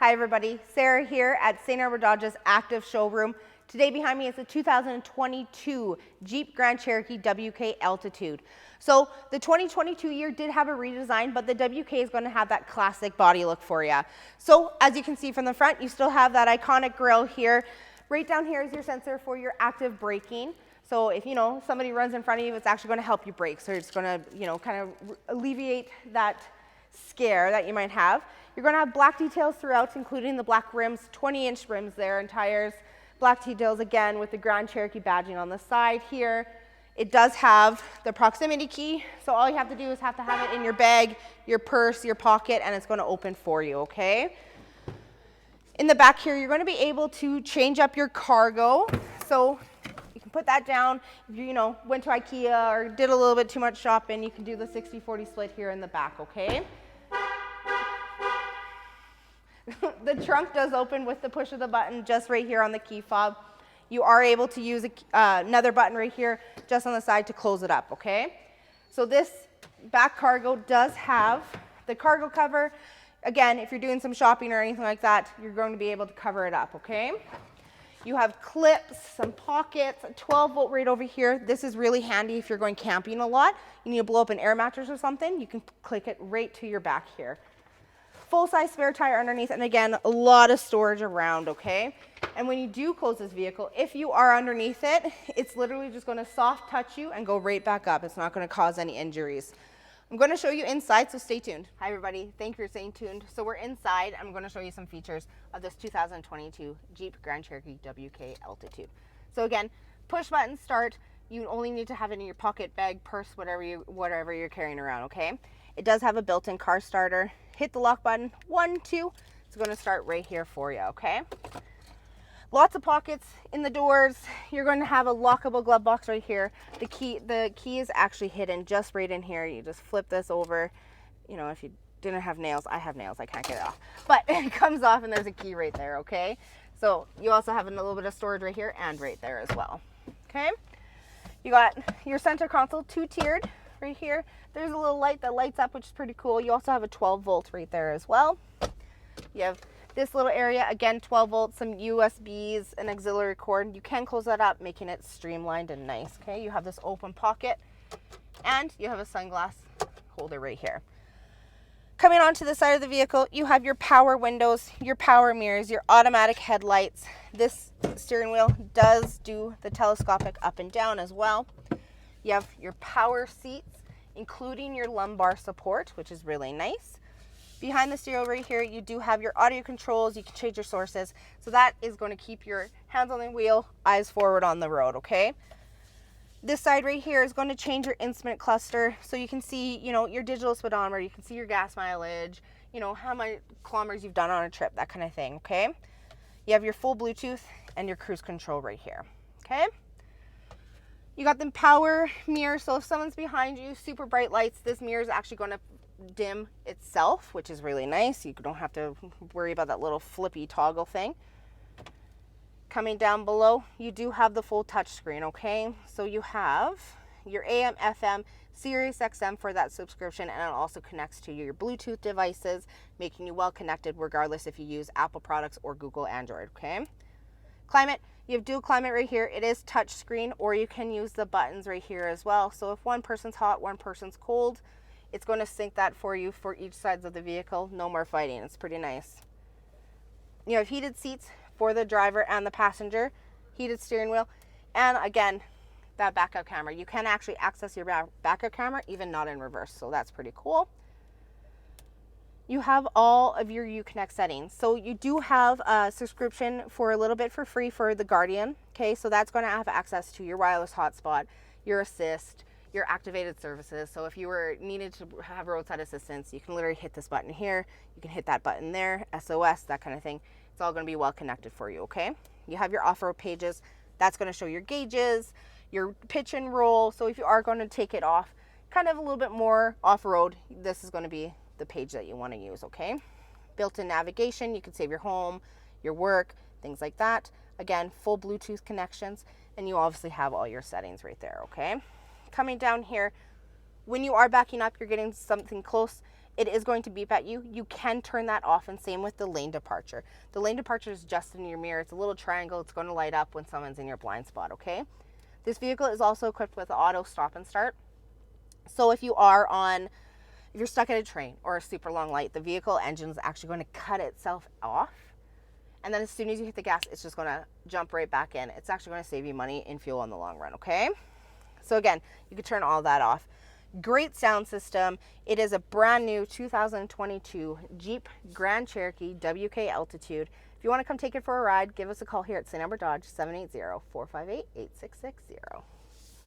Hi everybody, Sarah here at St.Albert Dodge's active showroom. Today behind me is the 2022 Jeep Grand Cherokee WK Altitude. So the 2022 year did have a redesign, but the WK is going to have that classic body look for you. So as you can see from the front, you still have that iconic grille here. Right down here is your sensor for your active braking. So if somebody runs in front of you, it's actually going to help you brake. So it's going to kind of alleviate that scare that you might have. You're going to have black details throughout, including the black rims, 20-inch rims there and tires. Black details again with the Grand Cherokee badging on the side here. It does have the proximity key, so all you have to do is have it in your bag, your purse, your pocket, and it's going to open for you, okay? In the back here, you're going to be able to change up your cargo. So you can put that down. If you went to IKEA or did a little bit too much shopping, you can do the 60-40 split here in the back, okay? The trunk does open with the push of the button just right here on the key fob. You are able to use another button right here just on the side to close it up, okay? So this back cargo does have the cargo cover. Again, if you're doing some shopping or anything like that, you're going to be able to cover it up, okay? You have clips, some pockets, a 12-volt right over here. This is really handy if you're going camping a lot. You need to blow up an air mattress or something, you can click it right to your back here. Full-size spare tire underneath, and again, a lot of storage around, okay? And when you do close this vehicle, if you are underneath it, it's literally just going to soft touch you and go right back up. It's not going to cause any injuries. I'm going to show you inside, so stay tuned. Hi everybody, thank you for staying tuned. So we're inside. I'm going to show you some features of this 2022 Jeep Grand Cherokee WK Altitude. So again, push button start. You only need to have it in your pocket, bag, purse, whatever you're carrying around, okay? It does have a built-in car starter. Hit the lock button, 1, 2. It's going to start right here for you, okay? Lots of pockets in the doors. You're going to have a lockable glove box right here. The key is actually hidden just right in here. You just flip this over. If you didn't have nails, I have nails. I can't get it off. But it comes off and there's a key right there, okay? So you also have a little bit of storage right here and right there as well, okay? You got your center console, 2-tiered right here. There's a little light that lights up, which is pretty cool. You also have a 12-volt right there as well. You have this little area, again, 12 volts, some USBs, an auxiliary cord. You can close that up, making it streamlined and nice, okay? You have this open pocket, and you have a sunglass holder right here. Coming onto the side of the vehicle, you have your power windows, your power mirrors, your automatic headlights. This steering wheel does do the telescopic up and down as well. You have your power seats, including your lumbar support, which is really nice. Behind the steering wheel right here, you do have your audio controls. You can change your sources. So that is going to keep your hands on the wheel, eyes forward on the road, okay? This side right here is going to change your instrument cluster. So you can see, your digital speedometer. You can see your gas mileage, how many kilometers you've done on a trip, that kind of thing, okay? You have your full Bluetooth and your cruise control right here, okay? You got the power mirror, so if someone's behind you, super bright lights, this mirror is actually going to dim itself, which is really nice. You don't have to worry about that little flippy toggle thing. Coming down below, you do have the full touch screen, okay? So you have your AM, FM, Sirius XM for that subscription, and it also connects to your Bluetooth devices, making you well connected regardless if you use Apple products or Google Android, okay? Climate. You have dual climate right here. It is touch screen, or you can use the buttons right here as well. So if one person's hot, one person's cold, it's going to sync that for you for each sides of the vehicle. No more fighting. It's pretty nice. You have heated seats for the driver and the passenger, heated steering wheel, and again, that backup camera. You can actually access your backup camera, even not in reverse, so that's pretty cool. You have all of your Uconnect settings. So you do have a subscription for a little bit for free for the Guardian. Okay, so that's going to have access to your wireless hotspot, your assist, your activated services. So if you were needed to have roadside assistance, you can literally hit this button here. You can hit that button there, SOS, that kind of thing. It's all going to be well connected for you, okay? You have your off-road pages. That's going to show your gauges, your pitch and roll. So if you are going to take it off, kind of a little bit more off-road, this is going to be the page that you want to use, okay? Built-in navigation, you can save your home, your work, things like that. Again, full Bluetooth connections, and you obviously have all your settings right there, okay? Coming down here, when you are backing up, you're getting something close. it is going to beep at you. You can turn that off, and same with the lane departure. The lane departure is just in your mirror. It's a little triangle. It's going to light up when someone's in your blind spot, okay? This vehicle is also equipped with auto stop and start. So if you're stuck at a train or a super long light, the vehicle engine is actually going to cut itself off. And then as soon as you hit the gas, it's just going to jump right back in. It's actually going to save you money in fuel in the long run, okay? So again, you can turn all that off. Great sound system. It is a brand new 2022 Jeep Grand Cherokee WK Altitude. If you want to come take it for a ride, give us a call here at St. Albert Dodge, 780-458-8660.